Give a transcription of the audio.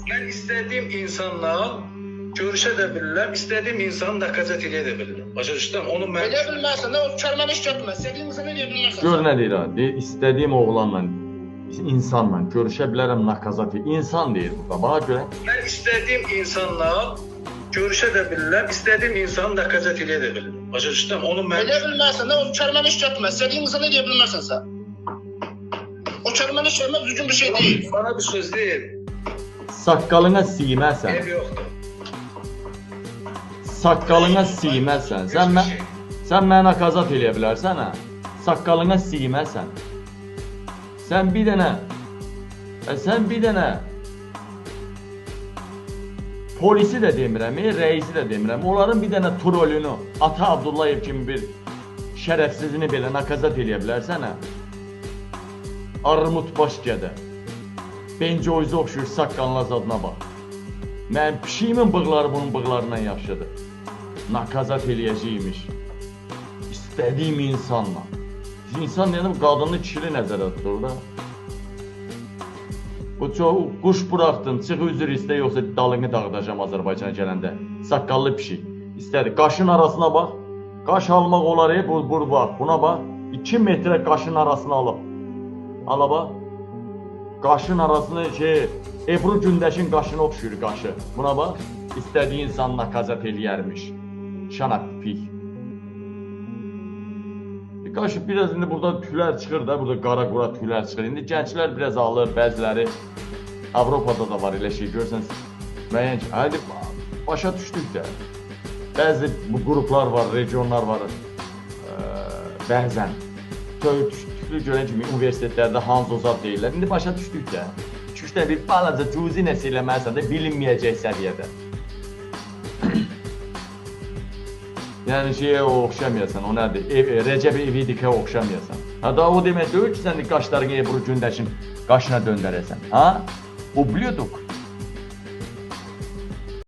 Ben istediğim insanla görüşe de bilirəm, istediğim insanı nakazat edə də bilirəm. Başa düşdün? Onu mən Elə bilməzsən də o kəlməni iş götürmə. İstədiyin insanı eləyə bilməzsən. Gör nə deyir ha? İstədiyim oğlanla, insanla görüşə bilərəm nakazat. İnsan deyir burada. Bax görə. ben istediğim insanla görüşe de bilirəm, istediğim insanı nakazat edə də bilirəm. Başa düşdün? Onu mən Elə bilməzsən də o kəlməni iş götürmə. İstədiyin insanı eləyə bilməzsən sən. O kəlməni iş götürmək düzgün bir şey deyil. bana bir söz deyil. Saqqalına siyməsən. Ev yoxdur. Saqqalına siyməsən. Sən mənə nakazat eləyə bilərsən ha? Saqqalına siyməsən. Sən bir dənə polisi də demirəm, rəisi də demirəm. Onların bir dənə trolünü, Ata Abdullayev kimi bir şərəfsizini belə nakazat eləyə bilərsən ha? Armut baş gədə. Bence o yüzden oxşuyur saqqalına zadına bax. Mənim pişiyimin bığları bunun bığlarından yaxşıdır. Nakazat eləyəcəymiş. İstədiyim insanla. İnsan deyəndə bu qadını kişili nəzərdə tutur da. Bu çox quş buraxdın, çıx üzr istə, yoxsa dalını dağıdacam Azərbaycana gələndə. Saqqallı pişik. İstədi. Qaşın arasına bax. Qaş almaq olar, bur bax. Buna bax. 2 metrə qaşın arasına alıb. Ala bax. Qaşın arasını Ebru Gündeş'in qaşına oxşuyur qaşı. Buna bax, istədiyi insan nakazat eləyərmiş. Şanak pik. Qaşı biraz indi burada tüylər çıxır da, burada qara qura tüylər çıxır. İndi gənclər biraz alır, bəziləri Avropada da var elə şey görsən. Müəyyən ki, hadi başa düşdük də. Bəzi bu qruplar var, regionlar var. Bəzən tüklü görən kimi universitetlərdə Hanzozad deyirlər. İndi başa düşdük də. Üçdən bir balaca cüzi nəsə eləməlisən də bilinməyəcək səviyyədə. Yəni şeyə oxşamayasan, o nədir? Recep İvedikə oxşamayasan. Ha da o demək deyil ki, sən qaşlarını Ebru Gündeş'in qaşına döndərəsən. Ha? Ублюдок.